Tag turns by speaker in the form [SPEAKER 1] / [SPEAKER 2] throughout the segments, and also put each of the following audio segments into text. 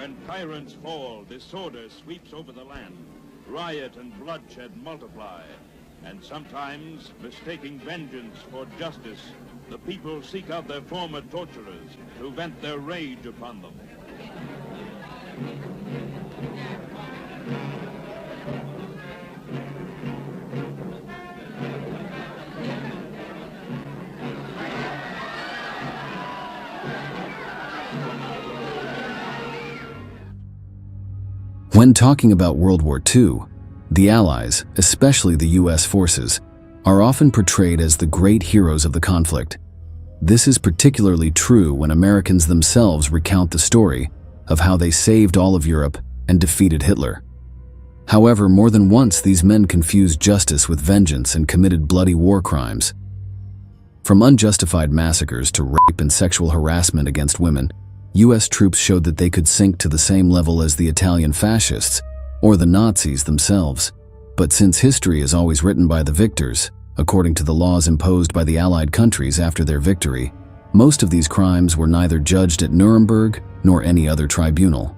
[SPEAKER 1] When tyrants fall, disorder sweeps over the land. Riot and bloodshed multiply. And sometimes, mistaking vengeance for justice, the people seek out their former torturers to vent their rage upon them.
[SPEAKER 2] When talking about World War II, the Allies, especially the US forces, are often portrayed as the great heroes of the conflict. This is particularly true when Americans themselves recount the story of how they saved all of Europe and defeated Hitler. However, more than once these men confused justice with vengeance and committed bloody war crimes. From unjustified massacres to rape and sexual harassment against women, US troops showed that they could sink to the same level as the Italian fascists or the Nazis themselves. But since history is always written by the victors, according to the laws imposed by the Allied countries after their victory, most of these crimes were neither judged at Nuremberg nor any other tribunal.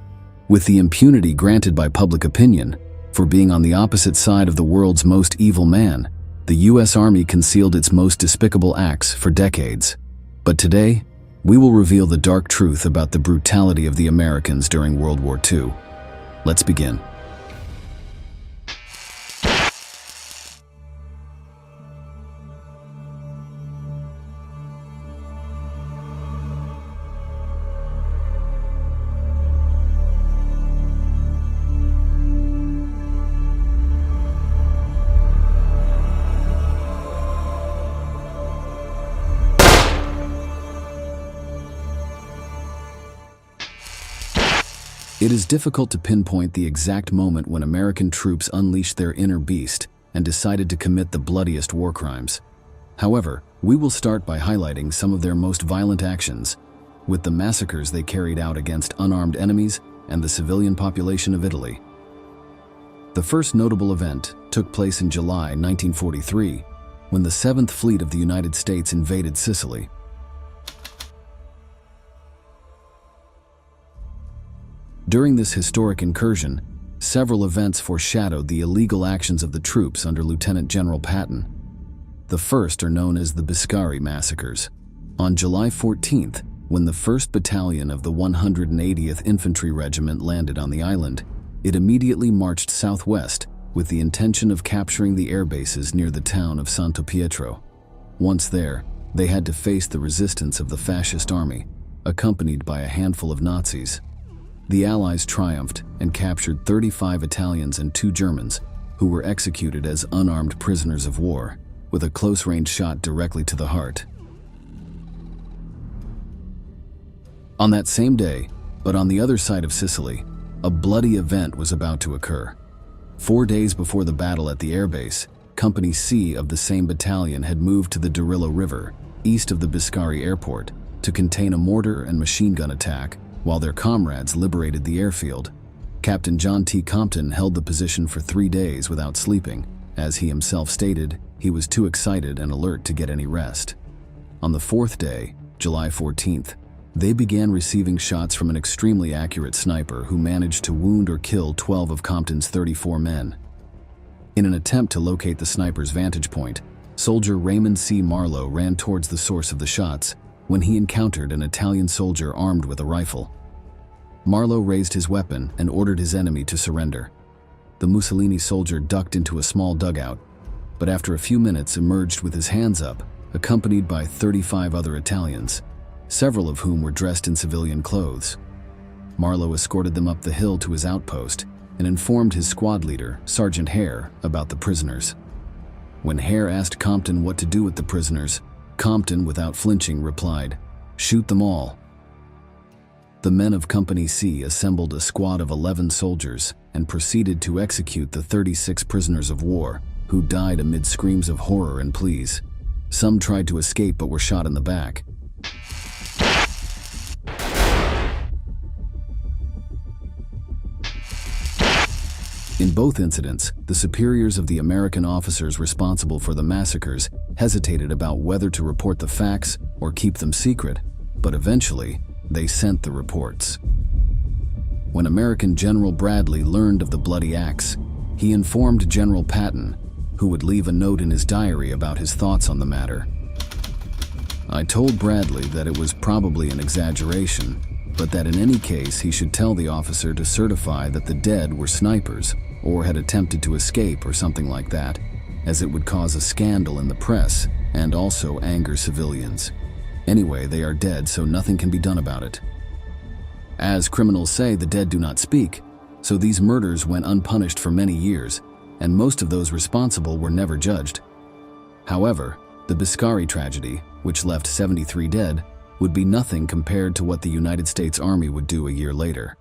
[SPEAKER 2] With the impunity granted by public opinion for being on the opposite side of the world's most evil man, the US Army concealed its most despicable acts for decades. But today, we will reveal the dark truth about the brutality of the Americans during World War II. Let's begin. It is difficult to pinpoint the exact moment when American troops unleashed their inner beast and decided to commit the bloodiest war crimes. However, we will start by highlighting some of their most violent actions, with the massacres they carried out against unarmed enemies and the civilian population of Italy. The first notable event took place in July 1943, when the 7th Fleet of the United States invaded Sicily. During this historic incursion, several events foreshadowed the illegal actions of the troops under Lieutenant General Patton. The first are known as the Biscari Massacres. On July 14th, when the 1st Battalion of the 180th Infantry Regiment landed on the island, it immediately marched southwest with the intention of capturing the air bases near the town of Santo Pietro. Once there, they had to face the resistance of the fascist army, accompanied by a handful of Nazis. The Allies triumphed and captured 35 Italians and 2 Germans, who were executed as unarmed prisoners of war, with a close-range shot directly to the heart. On that same day, but on the other side of Sicily, a bloody event was about to occur. 4 days before the battle at the airbase, Company C of the same battalion had moved to the Dorillo River, east of the Biscari airport, to contain a mortar and machine gun attack, while their comrades liberated the airfield. Captain John T. Compton held the position for 3 days without sleeping. As he himself stated, he was too excited and alert to get any rest. On the 4th day, July 14th, they began receiving shots from an extremely accurate sniper who managed to wound or kill 12 of Compton's 34 men. In an attempt to locate the sniper's vantage point, soldier Raymond C. Marlowe ran towards the source of the shots when he encountered an Italian soldier armed with a rifle. Marlowe raised his weapon and ordered his enemy to surrender. The Mussolini soldier ducked into a small dugout, but after a few minutes emerged with his hands up, accompanied by 35 other Italians, several of whom were dressed in civilian clothes. Marlowe escorted them up the hill to his outpost and informed his squad leader, Sergeant Hare, about the prisoners. When Hare asked Compton what to do with the prisoners, Compton, without flinching, replied, "Shoot them all." The men of Company C assembled a squad of 11 soldiers and proceeded to execute the 36 prisoners of war, who died amid screams of horror and pleas. Some tried to escape but were shot in the back. In both incidents, the superiors of the American officers responsible for the massacres hesitated about whether to report the facts or keep them secret, but eventually, they sent the reports. When American General Bradley learned of the bloody acts, he informed General Patton, who would leave a note in his diary about his thoughts on the matter. "I told Bradley that it was probably an exaggeration, but that in any case he should tell the officer to certify that the dead were snipers or had attempted to escape or something like that, as it would cause a scandal in the press and also anger civilians. Anyway, they are dead, so nothing can be done about it. As criminals say, the dead do not speak, so these murders went unpunished for many years, and most of those responsible were never judged. However, the Biscari tragedy, which left 73 dead, would be nothing compared to what the United States Army would do a year later."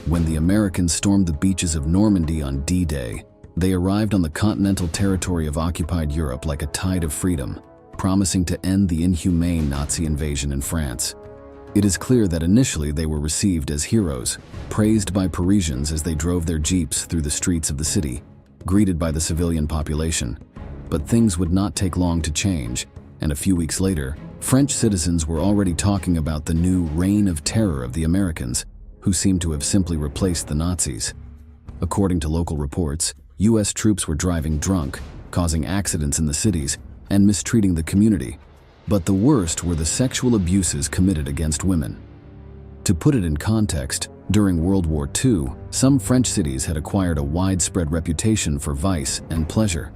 [SPEAKER 2] When the Americans stormed the beaches of Normandy on D-Day, they arrived on the continental territory of occupied Europe like a tide of freedom, promising to end the inhumane Nazi invasion in France. It is clear that initially they were received as heroes, praised by Parisians as they drove their jeeps through the streets of the city, greeted by the civilian population. But things would not take long to change, and a few weeks later, French citizens were already talking about the new reign of terror of the Americans, who seemed to have simply replaced the Nazis. According to local reports, US troops were driving drunk, causing accidents in the cities, and mistreating the community. But the worst were the sexual abuses committed against women. To put it in context, during World War II, some French cities had acquired a widespread reputation for vice and pleasure.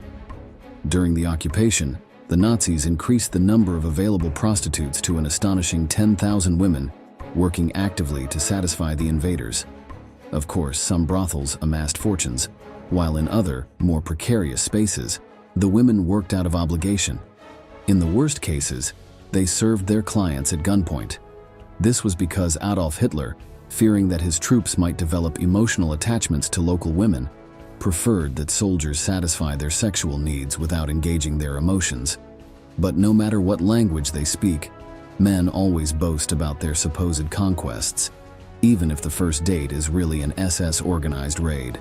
[SPEAKER 2] During the occupation, the Nazis increased the number of available prostitutes to an astonishing 10,000 women, working actively to satisfy the invaders. Of course, some brothels amassed fortunes, while in other, more precarious spaces, the women worked out of obligation. In the worst cases, they served their clients at gunpoint. This was because Adolf Hitler, fearing that his troops might develop emotional attachments to local women, preferred that soldiers satisfy their sexual needs without engaging their emotions. But no matter what language they speak, men always boast about their supposed conquests, even if the first date is really an SS-organized raid.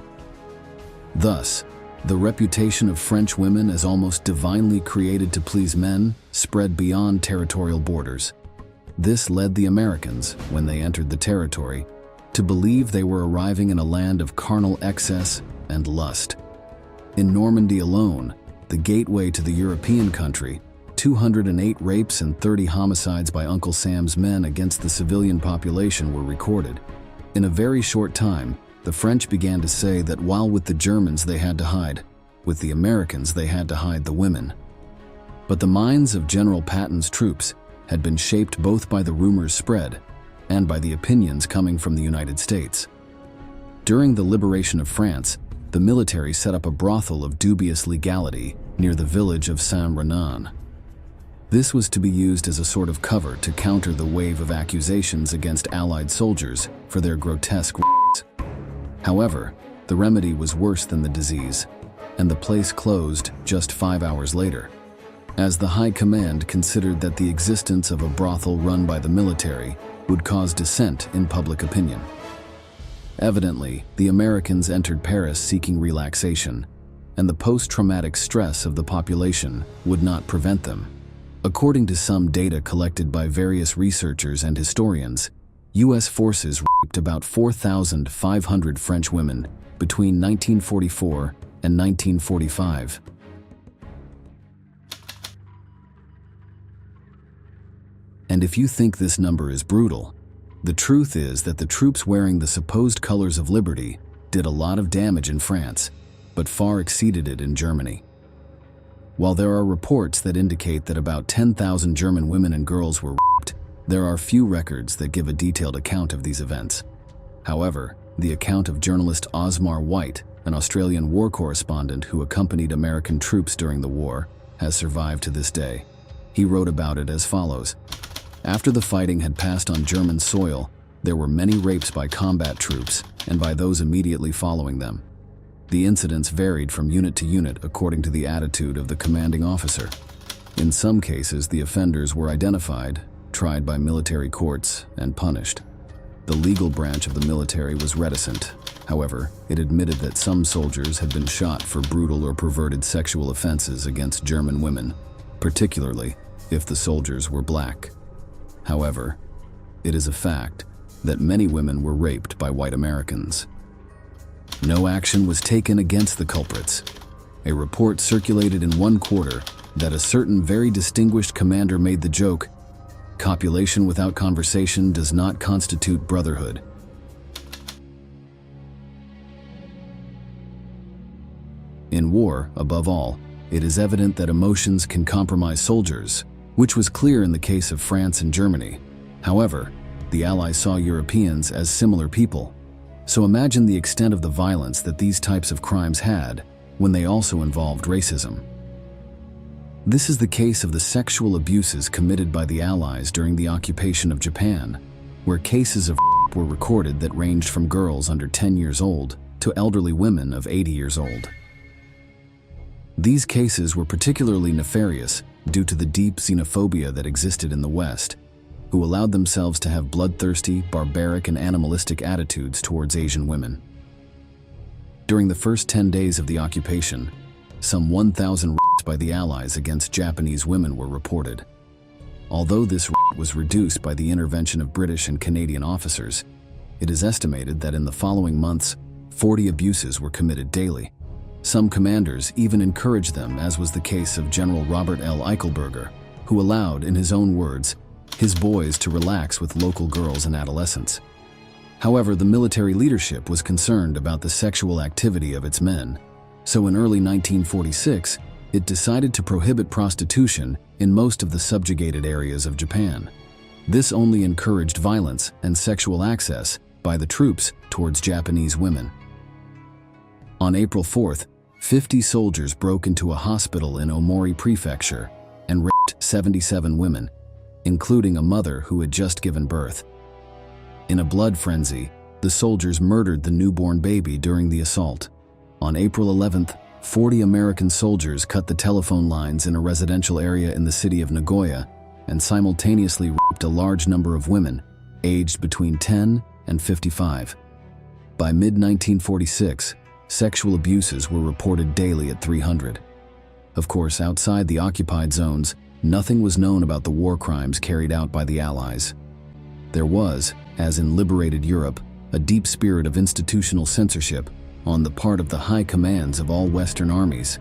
[SPEAKER 2] Thus, the reputation of French women as almost divinely created to please men spread beyond territorial borders. This led the Americans, when they entered the territory, to believe they were arriving in a land of carnal excess and lust. In Normandy alone, the gateway to the European country, 208 rapes and 30 homicides by Uncle Sam's men against the civilian population were recorded. In a very short time, the French began to say that while with the Germans they had to hide, with the Americans they had to hide the women. But the minds of General Patton's troops had been shaped both by the rumors spread and by the opinions coming from the United States. During the liberation of France, the military set up a brothel of dubious legality near the village of Saint-Renan. This was to be used as a sort of cover to counter the wave of accusations against Allied soldiers for their grotesque acts. However, the remedy was worse than the disease, and the place closed just 5 hours later, as the High Command considered that the existence of a brothel run by the military would cause dissent in public opinion. Evidently, the Americans entered Paris seeking relaxation, and the post-traumatic stress of the population would not prevent them. According to some data collected by various researchers and historians, U.S. forces raped about 4,500 French women between 1944 and 1945. And if you think this number is brutal, the truth is that the troops wearing the supposed colors of liberty did a lot of damage in France, but far exceeded it in Germany. While there are reports that indicate that about 10,000 German women and girls were raped, there are few records that give a detailed account of these events. However, the account of journalist Osmar White, an Australian war correspondent who accompanied American troops during the war, has survived to this day. He wrote about it as follows. After the fighting had passed on German soil, there were many rapes by combat troops and by those immediately following them. The incidents varied from unit to unit according to the attitude of the commanding officer. In some cases, the offenders were identified, tried by military courts, and punished. The legal branch of the military was reticent. However, it admitted that some soldiers had been shot for brutal or perverted sexual offenses against German women, particularly if the soldiers were black. However, it is a fact that many women were raped by white Americans. No action was taken against the culprits. A report circulated in one quarter that a certain very distinguished commander made the joke, "Copulation without conversation does not constitute brotherhood." In war, above all, it is evident that emotions can compromise soldiers, which was clear in the case of France and Germany. However, the Allies saw Europeans as similar people. So imagine the extent of the violence that these types of crimes had when they also involved racism. This is the case of the sexual abuses committed by the Allies during the occupation of Japan, where cases of were recorded that ranged from girls under 10 years old to elderly women of 80 years old. These cases were particularly nefarious due to the deep xenophobia that existed in the West, who allowed themselves to have bloodthirsty, barbaric, and animalistic attitudes towards Asian women. During the first 10 days of the occupation, some 1,000 rapes by the Allies against Japanese women were reported. Although this rate was reduced by the intervention of British and Canadian officers, it is estimated that in the following months, 40 abuses were committed daily. Some commanders even encouraged them, as was the case of General Robert L. Eichelberger, who allowed, in his own words, his boys to relax with local girls and adolescents. However, the military leadership was concerned about the sexual activity of its men, so in early 1946, it decided to prohibit prostitution in most of the subjugated areas of Japan. This only encouraged violence and sexual access by the troops towards Japanese women. On April 4th, 50 soldiers broke into a hospital in Omori Prefecture and raped 77 women, including a mother who had just given birth. In a blood frenzy, the soldiers murdered the newborn baby during the assault. On April 11th, 40 American soldiers cut the telephone lines in a residential area in the city of Nagoya and simultaneously raped a large number of women, aged between 10 and 55. By mid-1946, sexual abuses were reported daily at 300. Of course, outside the occupied zones, nothing was known about the war crimes carried out by the Allies. There was, as in liberated Europe, a deep spirit of institutional censorship on the part of the high commands of all Western armies.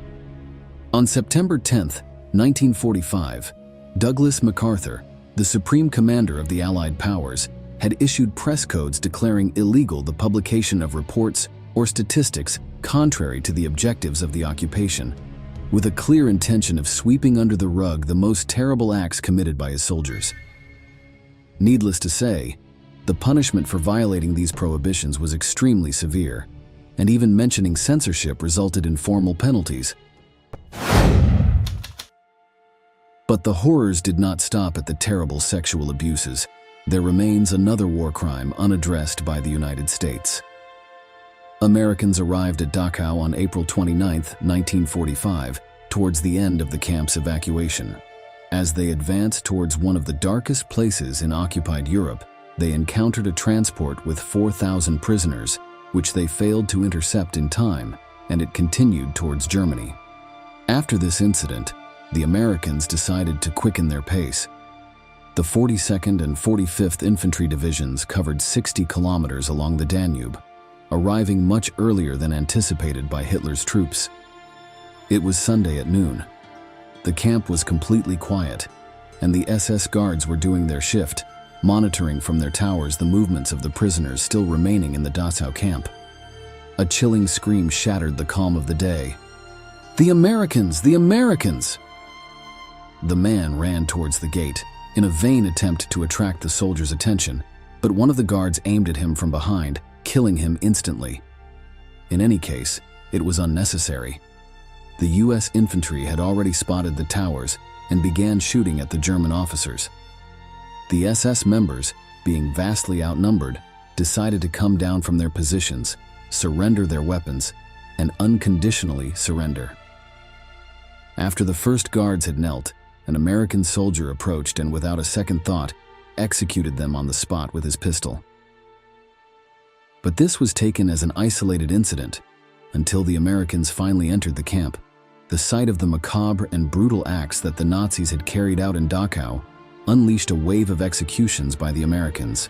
[SPEAKER 2] On September 10, 1945, Douglas MacArthur, the supreme commander of the Allied powers, had issued press codes declaring illegal the publication of reports or statistics contrary to the objectives of the occupation, with a clear intention of sweeping under the rug the most terrible acts committed by his soldiers. Needless to say, the punishment for violating these prohibitions was extremely severe, and even mentioning censorship resulted in formal penalties. But the horrors did not stop at the terrible sexual abuses. There remains another war crime unaddressed by the United States. Americans arrived at Dachau on April 29, 1945, towards the end of the camp's evacuation. As they advanced towards one of the darkest places in occupied Europe, they encountered a transport with 4,000 prisoners, which they failed to intercept in time, and it continued towards Germany. After this incident, the Americans decided to quicken their pace. The 42nd and 45th Infantry Divisions covered 60 kilometers along the Danube, arriving much earlier than anticipated by Hitler's troops. It was Sunday at noon. The camp was completely quiet, and the SS guards were doing their shift, monitoring from their towers the movements of the prisoners still remaining in the Dachau camp. A chilling scream shattered the calm of the day. "The Americans! The Americans!" The man ran towards the gate in a vain attempt to attract the soldiers' attention, but one of the guards aimed at him from behind, killing him instantly. In any case, it was unnecessary. The U.S. infantry had already spotted the towers and began shooting at the German officers. The SS members, being vastly outnumbered, decided to come down from their positions, surrender their weapons, and unconditionally surrender. After the first guards had knelt, an American soldier approached and without a second thought, executed them on the spot with his pistol. But this was taken as an isolated incident until the Americans finally entered the camp. The sight of the macabre and brutal acts that the Nazis had carried out in Dachau unleashed a wave of executions by the Americans.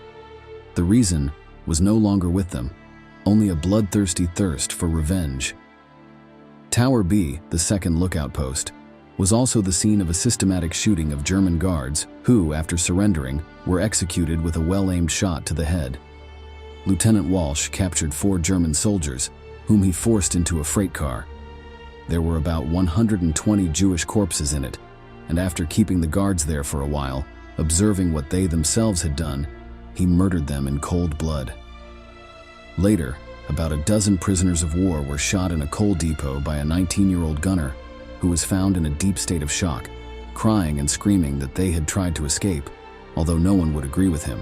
[SPEAKER 2] The reason was no longer with them, only a bloodthirsty thirst for revenge. Tower B, the second lookout post, was also the scene of a systematic shooting of German guards who, after surrendering, were executed with a well-aimed shot to the head. Lieutenant Walsh captured 4 German soldiers, whom he forced into a freight car. There were about 120 Jewish corpses in it, and after keeping the guards there for a while, observing what they themselves had done, he murdered them in cold blood. Later, about a dozen prisoners of war were shot in a coal depot by a 19-year-old gunner who was found in a deep state of shock, crying and screaming that they had tried to escape, although no one would agree with him.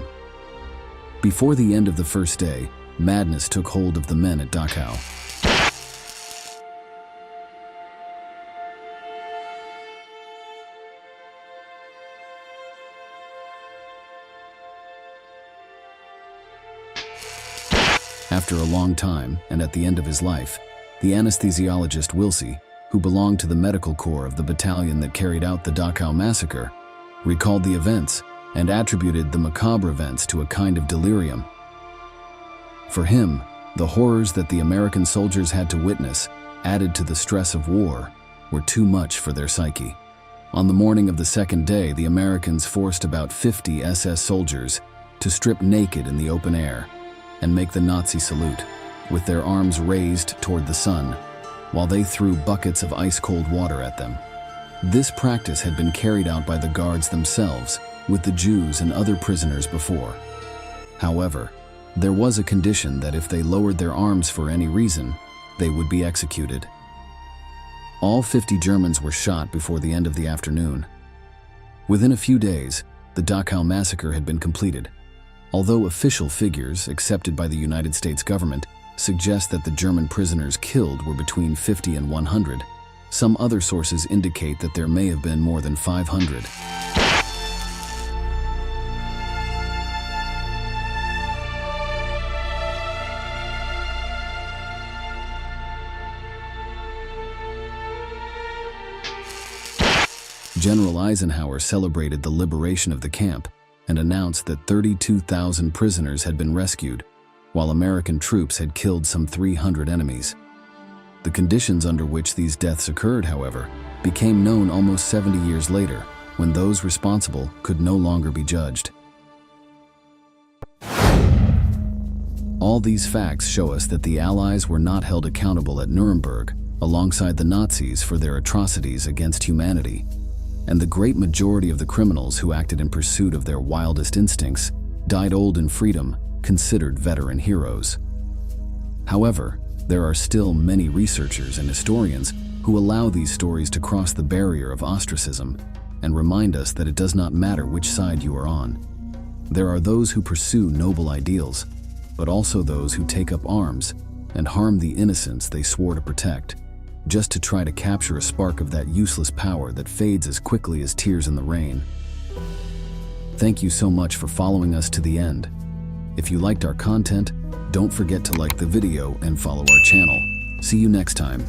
[SPEAKER 2] Before the end of the first day, madness took hold of the men at Dachau. After a long time, and at the end of his life, the anesthesiologist Wilsey, who belonged to the medical corps of the battalion that carried out the Dachau massacre, recalled the events and attributed the macabre events to a kind of delirium. For him, the horrors that the American soldiers had to witness, added to the stress of war, were too much for their psyche. On the morning of the second day, the Americans forced about 50 SS soldiers to strip naked in the open air and make the Nazi salute, with their arms raised toward the sun, while they threw buckets of ice-cold water at them. This practice had been carried out by the guards themselves, with the Jews and other prisoners before. However, there was a condition that if they lowered their arms for any reason, they would be executed. All 50 Germans were shot before the end of the afternoon. Within a few days, the Dachau massacre had been completed. Although official figures accepted by the United States government suggest that the German prisoners killed were between 50 and 100, some other sources indicate that there may have been more than 500. General Eisenhower celebrated the liberation of the camp and announced that 32,000 prisoners had been rescued, while American troops had killed some 300 enemies. The conditions under which these deaths occurred, however, became known almost 70 years later, when those responsible could no longer be judged. All these facts show us that the Allies were not held accountable at Nuremberg alongside the Nazis for their atrocities against humanity, and the great majority of the criminals who acted in pursuit of their wildest instincts died old in freedom, considered veteran heroes. However, there are still many researchers and historians who allow these stories to cross the barrier of ostracism and remind us that it does not matter which side you are on. There are those who pursue noble ideals, but also those who take up arms and harm the innocents they swore to protect, just to try to capture a spark of that useless power that fades as quickly as tears in the rain. Thank you so much for following us to the end. If you liked our content, don't forget to like the video and follow our channel. See you next time.